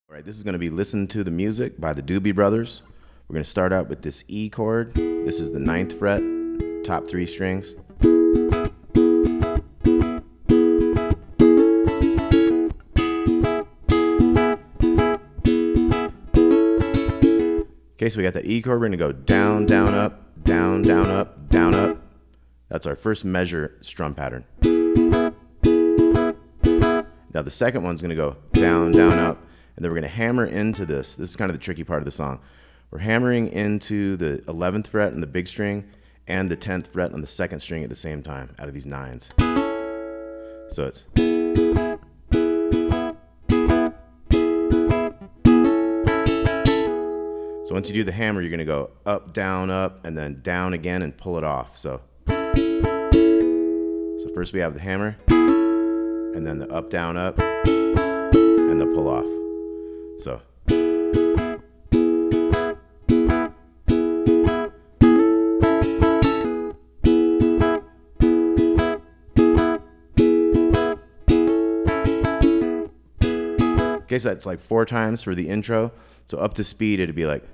All right, this is going to be Listen to the Music by the Doobie Brothers. We're going to start out with this E chord. This is the 9th fret, top 3 strings. Okay, so we got that E chord. We're going to go down, down, up, down, down, up, down, up. That's our first measure strum pattern. Now the second one's going to go down, down, up, and then we're going to hammer into this. This is kind of the tricky part of the song. We're hammering into the 11th fret on the big string and the 10th fret on the second string at the same time out of these 9s. So it's... So once you do the hammer, you're going to go up, and then down again and pull it off. So first we have the hammer, and then the up, and the pull off. So. Okay, so that's like 4 times for the intro. So up to speed, it'd be like.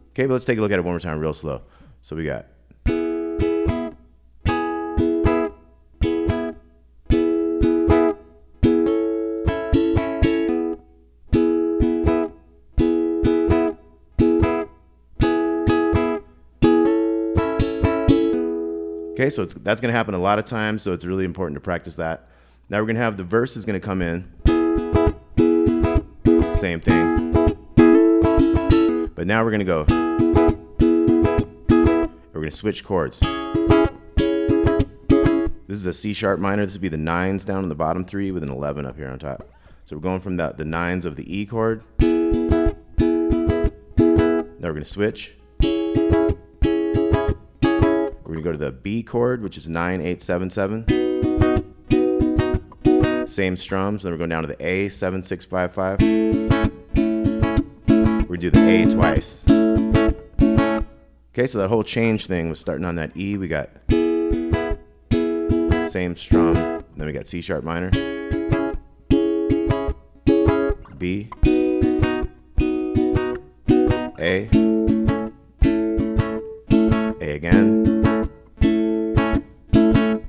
Okay, but let's take a look at it one more time real slow. So we got. Okay, so that's going to happen a lot of times, so it's really important to practice that. Now we're going to have the verse is going to come in. Same thing. But now we're going to go. We're going to switch chords. This is a C sharp minor. This would be the 9s down on the bottom 3 with an 11 up here on top. So we're going from the 9s of the E chord. Now we're going to switch. We're going to go to the B chord, which is 9, 8, 7, 7. Same strums. Then we're going down to the A, 7, 6, 5, 5. We're going to do the A twice. Okay, so that whole change thing was starting on that E. We got same strum. Then we got C sharp minor. B. A. A again.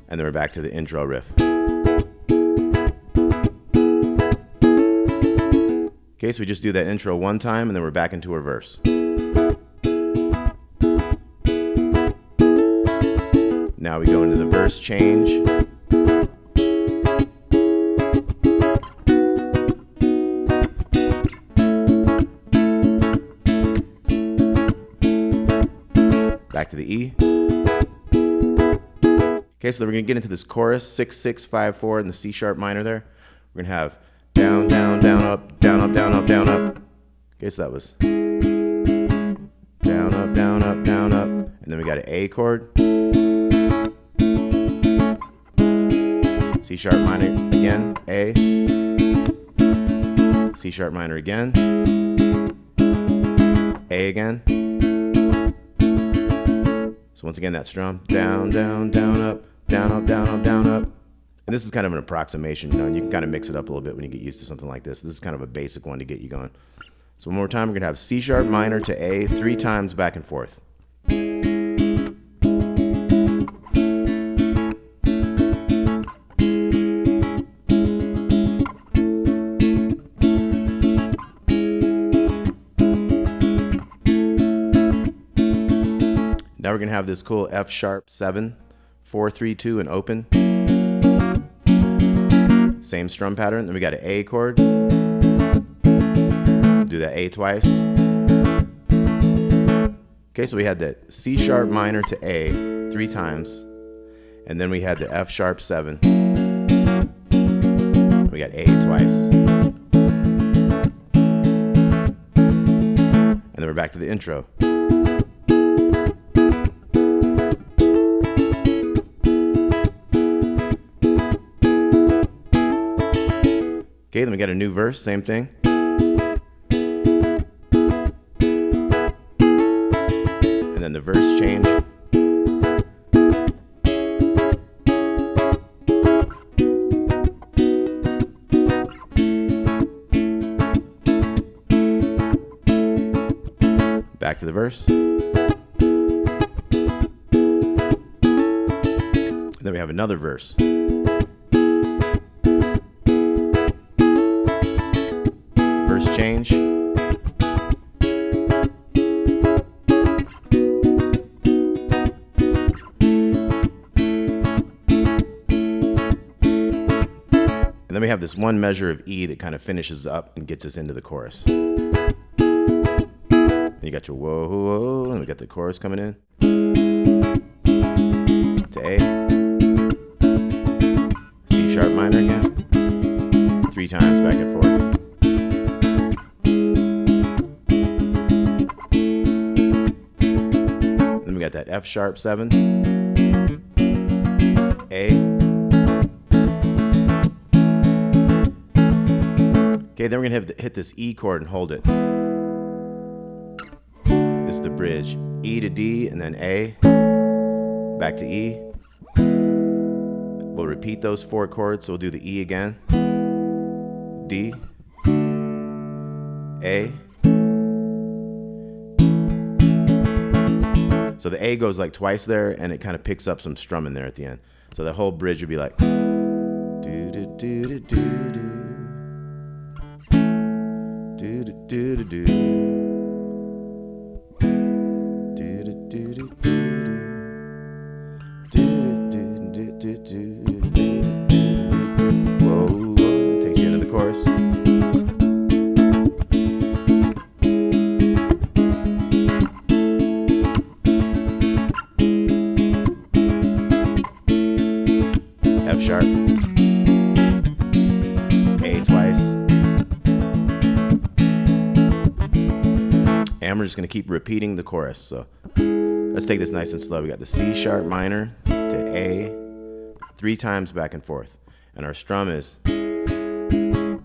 And then we're back to the intro riff. Okay, so we just do that intro one time, and then we're back into a verse. Now we go into the verse change. Back to the E. Okay, so then we're going to get into this chorus, 6, 6, 5, 4, and the C sharp minor there. We're going to have down, down, down, up, down, up, down, up, down, up. Okay, so that was down, up, down, up, down, up. And then we got an A chord. C sharp minor again, A. C sharp minor again. A again. So once again, that strum, down, down, down, up, down, up, down, up, down, up. And this is kind of an approximation, you know, and you can kind of mix it up a little bit when you get used to something like this. This is kind of a basic one to get you going. So one more time, we're going to have C sharp minor to A 3 times back and forth. Now we're going to have this cool F sharp 7, 4, 3, 2, and open. Same strum pattern. Then we got an A chord. Do that A twice. Okay, so we had the C sharp minor to A 3 times. And then we had the F sharp 7. We got A twice. And then we're back to the intro. Okay, then we got a new verse, same thing. And then the verse change. Back to the verse. And then we have another verse. Verse change. And then we have this one measure of E that kind of finishes up and gets us into the chorus. And you got your whoa, whoa, and we got the chorus coming in. To A. C sharp minor again. 3 times back and forth. Then we got that F sharp 7. A. Okay, then we're going to hit this E chord and hold it. This is the bridge. E to D and then A. Back to E. We'll repeat those 4 chords, so we'll do the E again. D. A. So the A goes like twice there, and it kind of picks up some strum in there at the end. So the whole bridge would be like do do do do do do. Do do do do do. Do do do do do. Do do do do do. Whoa, whoa, takes you into the chorus. F sharp. A twice. And we're just going to keep repeating the chorus. So let's take this nice and slow. We got the C sharp minor to A 3 times back and forth. And our strum is and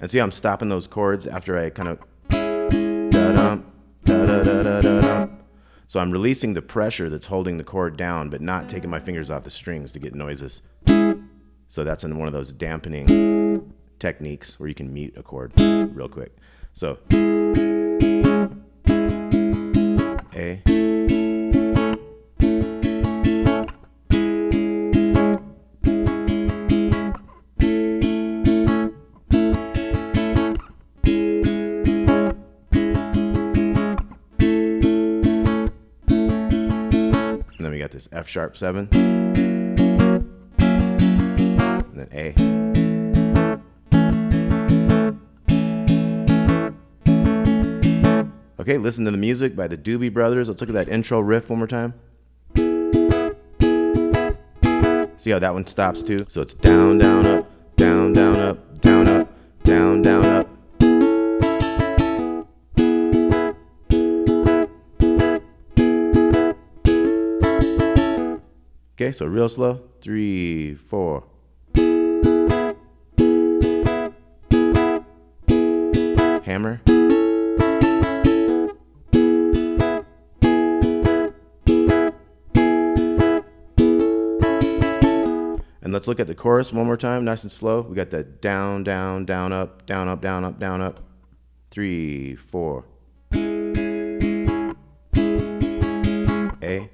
see how I'm stopping those chords after I kind of da-dum, da-da-da-da-da-dum. So I'm releasing the pressure that's holding the chord down, but not taking my fingers off the strings to get noises. So that's in one of those dampening techniques where you can mute a chord real quick. So A. And then we got this F sharp 7. And then A. Okay, listen to the music by the Doobie Brothers. Let's look at that intro riff one more time. See how that one stops too? So it's down, down, up, down, down, up, down, up, down, down, up. Okay, so real slow. 3, 4. Hammer. And let's look at the chorus one more time, nice and slow. We got that down, down, down, up, down, up, down, up, down, up. 3, 4. A.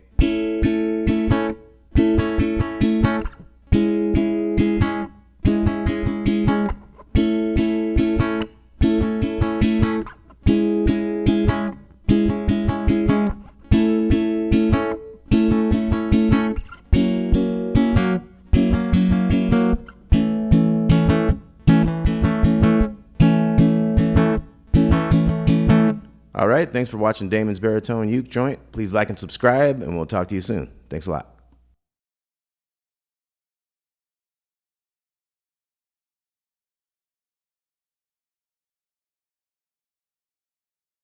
All right, thanks for watching Damon's Baritone Uke Joint. Please like and subscribe, and we'll talk to you soon. Thanks a lot.